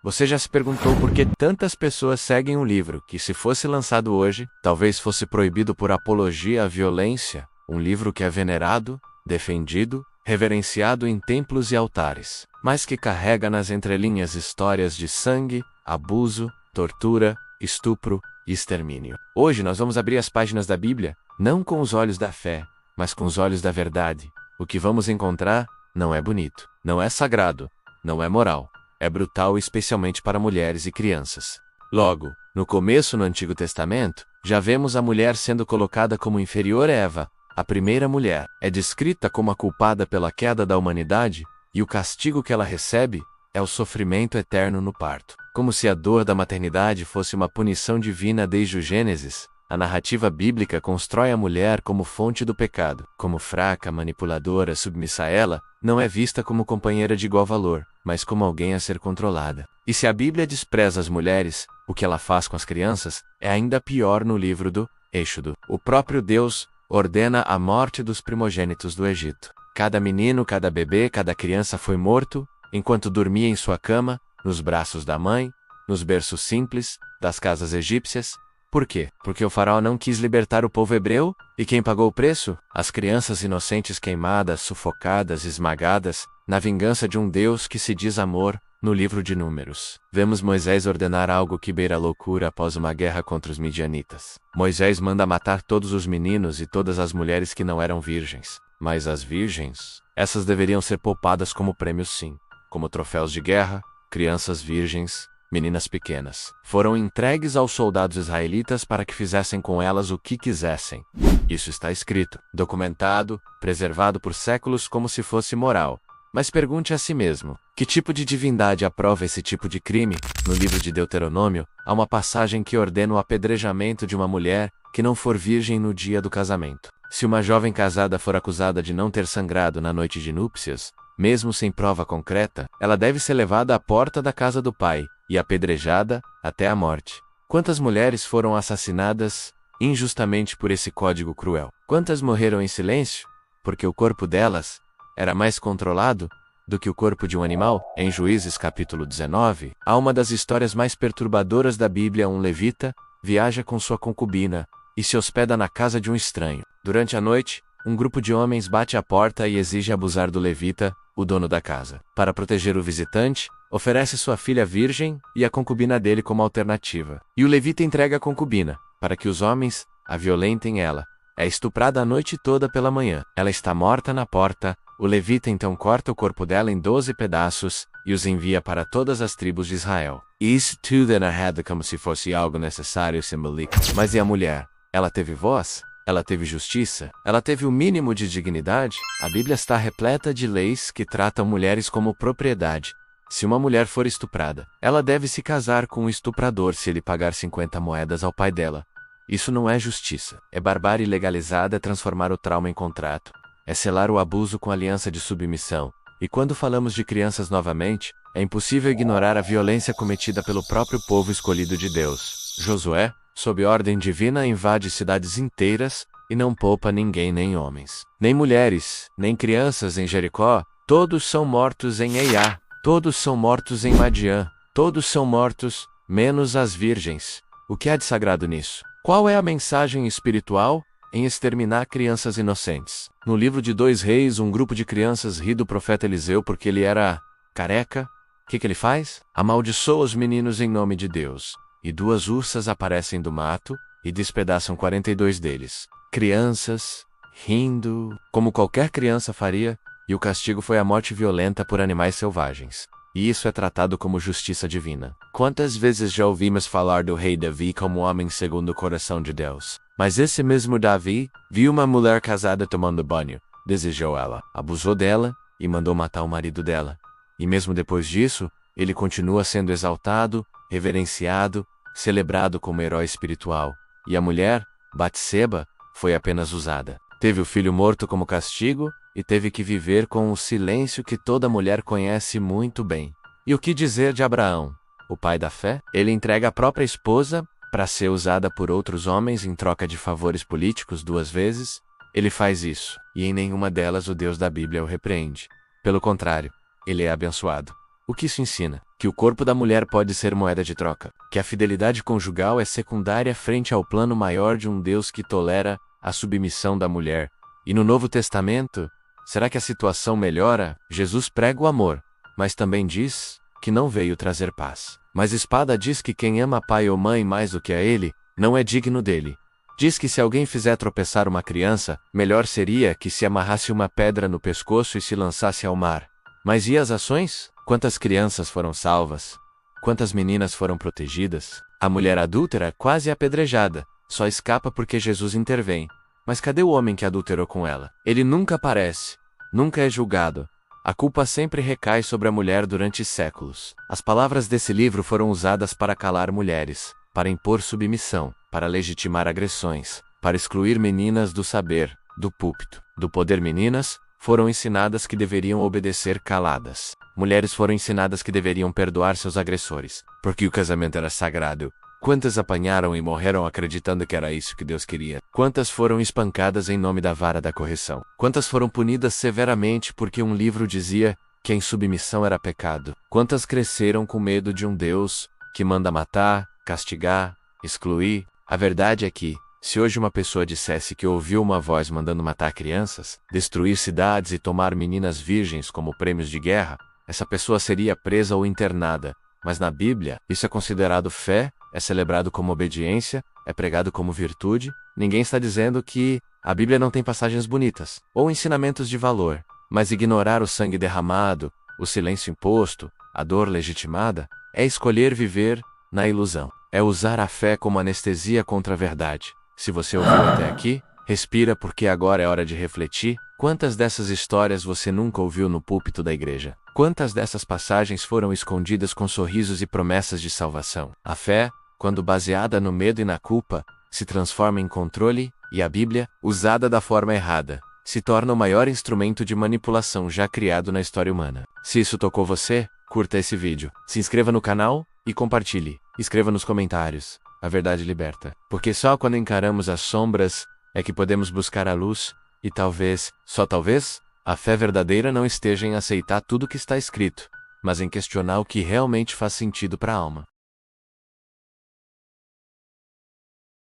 Você já se perguntou por que tantas pessoas seguem um livro que, se fosse lançado hoje, talvez fosse proibido por apologia à violência, um livro que é venerado, defendido, reverenciado em templos e altares, mas que carrega nas entrelinhas histórias de sangue, abuso, tortura, estupro e extermínio? Hoje nós vamos abrir as páginas da Bíblia, não com os olhos da fé, mas com os olhos da verdade. O que vamos encontrar não é bonito, não é sagrado, não é moral. É brutal especialmente para mulheres e crianças. Logo, no começo no Antigo Testamento, já vemos a mulher sendo colocada como inferior a Eva, a primeira mulher. É descrita como a culpada pela queda da humanidade, e o castigo que ela recebe é o sofrimento eterno no parto. Como se a dor da maternidade fosse uma punição divina desde o Gênesis, a narrativa bíblica constrói a mulher como fonte do pecado. Como fraca, manipuladora, submissa a ela, não é vista como companheira de igual valor, mas como alguém a ser controlada. E se a Bíblia despreza as mulheres, o que ela faz com as crianças é ainda pior no livro do Êxodo. O próprio Deus ordena a morte dos primogênitos do Egito. Cada menino, cada bebê, cada criança foi morto, enquanto dormia em sua cama, nos braços da mãe, nos berços simples, das casas egípcias. Por quê? Porque o faraó não quis libertar o povo hebreu? E quem pagou o preço? As crianças inocentes queimadas, sufocadas, esmagadas, na vingança de um Deus que se diz amor, no livro de Números. Vemos Moisés ordenar algo que beira a loucura após uma guerra contra os midianitas. Moisés manda matar todos os meninos e todas as mulheres que não eram virgens. Mas as virgens, essas deveriam ser poupadas como prêmios sim, como troféus de guerra, crianças virgens, meninas pequenas, foram entregues aos soldados israelitas para que fizessem com elas o que quisessem. Isso está escrito, documentado, preservado por séculos como se fosse moral. Mas pergunte a si mesmo, que tipo de divindade aprova esse tipo de crime? No livro de Deuteronômio, há uma passagem que ordena o apedrejamento de uma mulher que não for virgem no dia do casamento. Se uma jovem casada for acusada de não ter sangrado na noite de núpcias, mesmo sem prova concreta, ela deve ser levada à porta da casa do pai e apedrejada até a morte. Quantas mulheres foram assassinadas injustamente por esse código cruel? Quantas morreram em silêncio, porque o corpo delas era mais controlado do que o corpo de um animal? Em Juízes capítulo 19, há uma das histórias mais perturbadoras da Bíblia. Um levita viaja com sua concubina e se hospeda na casa de um estranho. Durante a noite, um grupo de homens bate à porta e exige abusar do levita, o dono da casa. Para proteger o visitante, oferece sua filha virgem e a concubina dele como alternativa. E o levita entrega a concubina, para que os homens a violentem ela. É estuprada a noite toda pela manhã. Ela está morta na porta. O levita então corta o corpo dela em 12 pedaços e os envia para todas as tribos de Israel. Isso tudo é narrado como se fosse algo necessário e simbólico. Mas e a mulher? Ela teve voz? Ela teve justiça? Ela teve o mínimo de dignidade? A Bíblia está repleta de leis que tratam mulheres como propriedade. Se uma mulher for estuprada, ela deve se casar com um estuprador se ele pagar 50 moedas ao pai dela. Isso não é justiça. É barbárie legalizada, é transformar o trauma em contrato. É selar o abuso com aliança de submissão. E quando falamos de crianças novamente, é impossível ignorar a violência cometida pelo próprio povo escolhido de Deus. Josué, sob ordem divina, invade cidades inteiras e não poupa ninguém, nem homens, nem mulheres, nem crianças em Jericó. Todos são mortos em Eiá, todos são mortos em Madiã, todos são mortos, menos as virgens. O que há de sagrado nisso? Qual é a mensagem espiritual em exterminar crianças inocentes? No livro de 2 Reis, um grupo de crianças ri do profeta Eliseu porque ele era careca. O que ele faz? Amaldiçoa os meninos em nome de Deus. E 2 ursas aparecem do mato e despedaçam 42 deles. Crianças, rindo, como qualquer criança faria, e o castigo foi a morte violenta por animais selvagens. E isso é tratado como justiça divina. Quantas vezes já ouvimos falar do rei Davi como homem segundo o coração de Deus? Mas esse mesmo Davi viu uma mulher casada tomando banho, desejou ela, abusou dela e mandou matar o marido dela. E mesmo depois disso, ele continua sendo exaltado, reverenciado, celebrado como herói espiritual. E a mulher, Batseba, foi apenas usada. Teve o filho morto como castigo e teve que viver com o silêncio que toda mulher conhece muito bem. E o que dizer de Abraão, o pai da fé? Ele entrega a própria esposa para ser usada por outros homens em troca de favores políticos 2 vezes. Ele faz isso, e em nenhuma delas o Deus da Bíblia o repreende. Pelo contrário, ele é abençoado. O que isso ensina? que o corpo da mulher pode ser moeda de troca, que a fidelidade conjugal é secundária frente ao plano maior de um Deus que tolera a submissão da mulher. E no Novo Testamento, será que a situação melhora? Jesus prega o amor, mas também diz que não veio trazer paz. Mas espada diz que quem ama pai ou mãe mais do que a ele, não é digno dele. Diz que se alguém fizer tropeçar uma criança, melhor seria que se amarrasse uma pedra no pescoço e se lançasse ao mar. Mas e as ações? Quantas crianças foram salvas? Quantas meninas foram protegidas? A mulher adúltera, quase apedrejada, só escapa porque Jesus intervém. Mas cadê o homem que adulterou com ela? Ele nunca aparece, nunca é julgado. A culpa sempre recai sobre a mulher durante séculos. As palavras desse livro foram usadas para calar mulheres, para impor submissão, para legitimar agressões, para excluir meninas do saber, do púlpito, do poder. Meninas foram ensinadas que deveriam obedecer caladas. Mulheres foram ensinadas que deveriam perdoar seus agressores, porque o casamento era sagrado. Quantas apanharam e morreram acreditando que era isso que Deus queria? Quantas foram espancadas em nome da vara da correção? Quantas foram punidas severamente porque um livro dizia que a insubmissão era pecado? Quantas cresceram com medo de um Deus que manda matar, castigar, excluir? A verdade é que, se hoje uma pessoa dissesse que ouviu uma voz mandando matar crianças, destruir cidades e tomar meninas virgens como prêmios de guerra, essa pessoa seria presa ou internada. Mas na Bíblia, isso é considerado fé, é celebrado como obediência, é pregado como virtude. Ninguém está dizendo que a Bíblia não tem passagens bonitas, ou ensinamentos de valor, mas ignorar o sangue derramado, o silêncio imposto, a dor legitimada, é escolher viver na ilusão. É usar a fé como anestesia contra a verdade. Se você ouviu até aqui, respira porque agora é hora de refletir. Quantas dessas histórias você nunca ouviu no púlpito da igreja? Quantas dessas passagens foram escondidas com sorrisos e promessas de salvação? A fé, quando baseada no medo e na culpa, se transforma em controle, e a Bíblia, usada da forma errada, se torna o maior instrumento de manipulação já criado na história humana. Se isso tocou você, curta esse vídeo, se inscreva no canal e compartilhe. Escreva nos comentários. A verdade liberta. Porque só quando encaramos as sombras é que podemos buscar a luz, e talvez, só talvez, a fé verdadeira não esteja em aceitar tudo que está escrito, mas em questionar o que realmente faz sentido para a alma.